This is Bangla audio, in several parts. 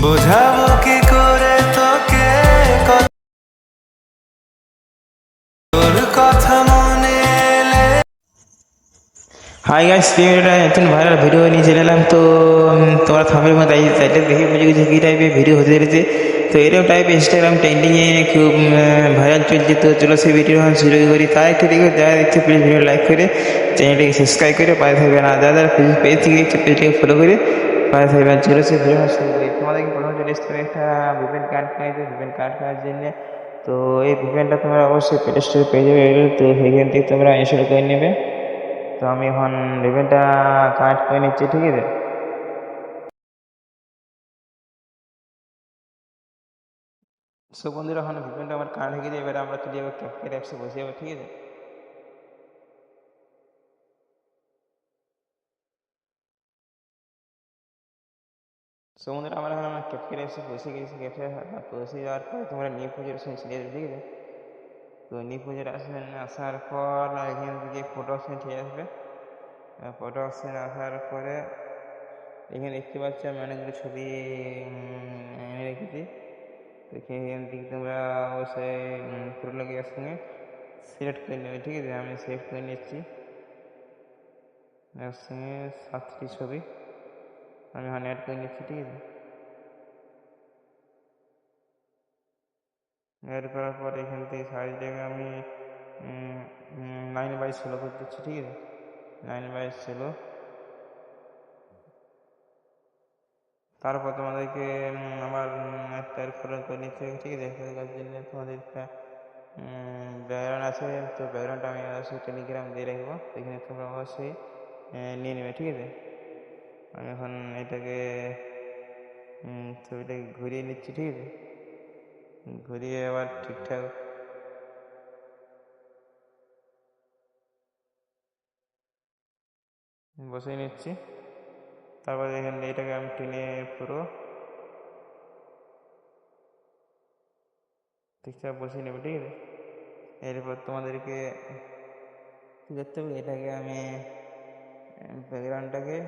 বোঝাবো কি করে তোকে তোর কথা মনে এলে। হাই গাইস, এটা নতুন ভাইরাল ভিডিও নিয়ে চলে এলাম। তো তোমরা থামের মধ্যে টাইটেল দেখে বুঝে গেছো কী টাইপের ভিডিও হতে চলেছে। তো এরকম টাইপের ইনস্টাগ্রাম ট্রেন্ডিংয়ে খুব ভাইরাল চলছে। তো চলো সেই ভিডিও শুরু করি। তাই একটু দেখো, যারা দেখছে প্লিজ ভিডিও লাইক করে চ্যানেলটাকে সাবস্ক্রাইব করে পাশে থাকবেন। আর যারা যারা পেজ থেকে দেখছে পেজটাকে ফলো করে পাশে থাকবেন। চলো সেই ভিডিও শুরু করি। তোমাদেরকে প্রথমে চলে আসতে হবে একটা ভিপেন কার্ড কিনেছে, ভিপেন কার্ড কেনার জন্য। তো এই ভিপেনটা তোমরা অবশ্যই প্লে স্টোরে পেয়ে যাবে। তো সেইখান থেকে তোমরা ইনস্টল করে নেবে। তো আমি এখন ভিপেনটা কানেক্ট করে নিচ্ছি, ঠিক আছে। সো বন্ধুরা, এখন ভিপেনটা আমার কানেক্ট হয়ে গেছে। এবারে আমরা চলে যাবো ক্যাপকাট অ্যাপসে বসে যাবো, ঠিক আছে। সো বন্ধুরা, আমরা এখন আমার ক্যাপকাট অ্যাপসে বসে গেছি। ক্যাপকাট বসে যাওয়ার পরে তোমরা নিউ পুজোর অপশন চলে যাবে, ঠিক আছে। তো নিউ পুজোর অপশন আসার পর এখান থেকে ফটো অপশন চলে আসবে। ফটো অপশন আসার পরে এখানে দেখতে পাচ্ছি আমি অনেকগুলো ছবি এনে রেখেছি। তো এখান থেকে তোমরা অবশ্যই পুরোটাকে একসঙ্গে সিলেক্ট করে নেবে, ঠিক আছে। আমি সিলেক্ট করে নিচ্ছি একসঙ্গে 7টি ছবি আমি এখানে অ্যাড করে নিচ্ছি, ঠিক আছে। অ্যাড করার পর এখান থেকে সাইজটাকে আমি 9/16 করে দিচ্ছি, ঠিক আছে। 9/16। তারপর তোমাদেরকে আমার একটা ফলো করে নিতে হবে, ঠিক আছে। তার জন্য তোমাদের একটা ব্যাকগ্রাউন্ড আছে। তো ব্যাকগ্রাউন্ডটা আমি অবশ্যই টেলিগ্রাম দিয়ে রাখবো। এখানে তোমরা অবশ্যই নিয়ে নেবে, ঠিক আছে। আমি এখন এটাকে ছবিটাকে ঘুরিয়ে নিচ্ছি, ঠিক আছে। ঘুরিয়ে আবার ঠিকঠাক বসিয়ে নিচ্ছি। তারপর এখানে এটাকে আমি টেনে পুরো ঠিকঠাক বসিয়ে নেব, ঠিক আছে। এরপর তোমাদেরকে দেখতে হবে, এটাকে আমি ব্যাকগ্রাউন্ডটাকে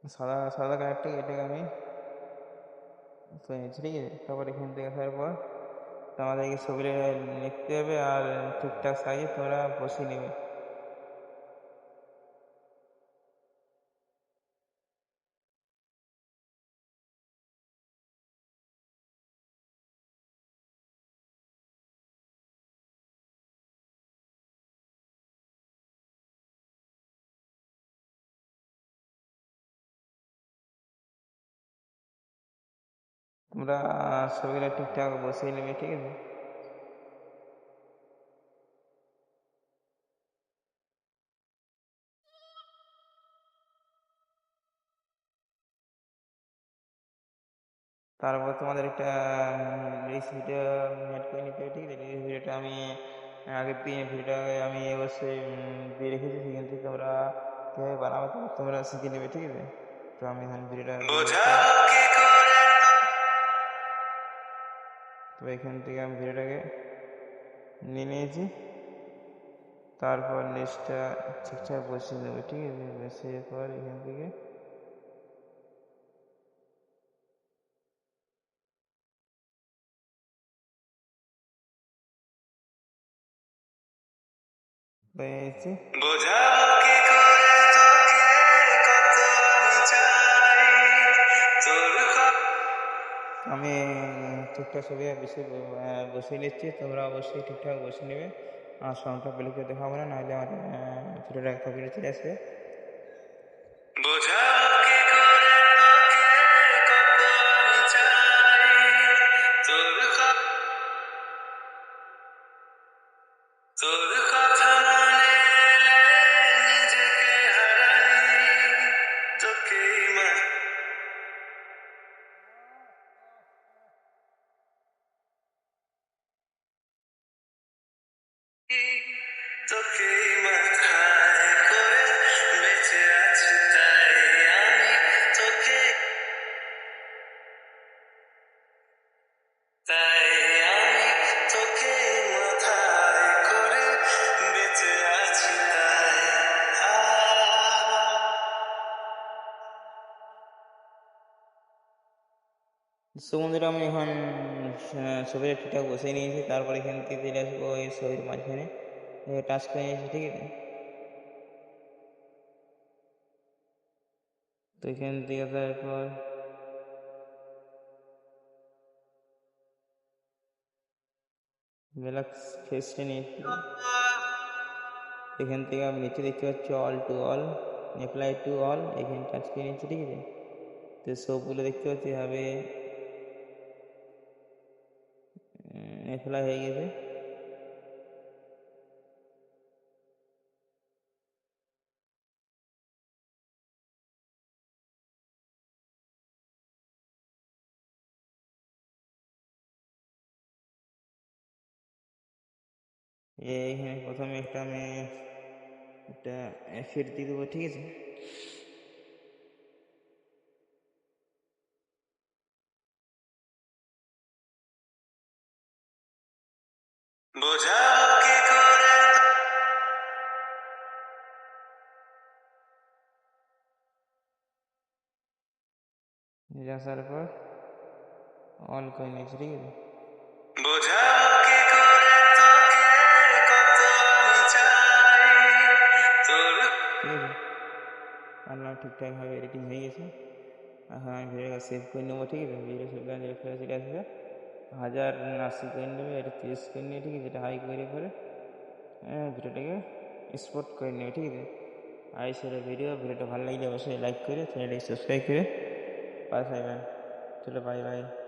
সাদা সাদা কালারটাকে এটাকে আমি করে নিচ্ছি, ঠিক আছে। তারপর এখান থেকে আসার পর তোমাদেরকে ছবিটা লিখতে হবে আর ঠিকঠাক সাইজে তোমরা বসিয়ে নেবে। তোমরা ছবিটা ঠিকঠাক বসিয়ে নেবে, ঠিক আছে। তারপর তোমাদের একটা রিলস ভিডিও অ্যাড করে নিতে হবে, ঠিক আছে। রিলস ভিডিওটা আমি আগের দিন ভিডিওটাকে আমি অবশ্যই দিয়ে রেখেছি। সেখান থেকে তোমরা কীভাবে বানাবো তোমরা শিখে নেবে, ঠিক আছে। তো আমি এখন ভিডিওটা তো এখান থেকে আমি ভিডিওটাকে নিয়ে নিয়েছি। তারপর নেক্সটটা ঠিকঠাক বসিয়ে নেবো, ঠিক আছে। বসিয়ে পর এখান থেকে পেয়েছি। বোঝাবো কি করে তোকে কত আমি চাই তোর আমি ঠিকঠাক ছবি বসিয়ে নিচ্ছি। তোমরা অবশ্যই ঠিকঠাক বসিয়ে নেবে। আর সাউন্ডটা বেলে কেউ দেখাবো না, নাহলে আমার ভিডিওটা কপিরাইট চলে আসবে। বোঝাবো কি করে তোকে কত আমি চাই তোর তোর কথা মনে এলে নিজেকে হারাই তোকেই তোকেই মাথায় করে সমুদ্রে আমি এখন ছবিটা ঠিকঠাক বসিয়ে নিয়েছি, তারপরে এখান থেকে চলে আসবো ওই ছবির মাঝখানে টাচ করে নিয়েছি, ঠিক আছে। তো এখান থেকে তারপর রিল্যাক্স ফেসটা নিয়েছি, এখান থেকে আমি নিচে দেখতে পাচ্ছি all to all, apply to all, এখানে টাচ করে নিচ্ছি, ঠিক আছে। তো সবগুলো দেখতে পাচ্ছি এভাবে অ্যাপ্লাই হয়ে গেছে। এইখানে প্রথমে আমি একটা ফিট দিয়ে দেবো, ঠিক আছে। বোঝাবো কি করে আসার পর অল করে নিয়েছি, ঠিক আছে। বোঝাবো কি করে তোকে কত আমি চাই তোর ঠিক আছে, আনলাম, ঠিকঠাকভাবে এডিটিং হয়ে গেছে। এখন আমি ভিডিওটা সেভ করে নেবো, ঠিক আছে। ভিডিও সেভ করে নিয়ে ফেরত চলে আসবে 1080 করে নেবে, এটা 30 করে নিয়ে, ঠিক আছে। এটা হাই করে ভিডিওটাকে এক্সপোর্ট করে নেবে, ঠিক আছে। আর এই ছিল ভিডিওটা ভালো লাগলে অবশ্যই লাইক করে চ্যানেলটাকে সাবস্ক্রাইব করে পাশে থাকবেন। চলো, বাই বাই।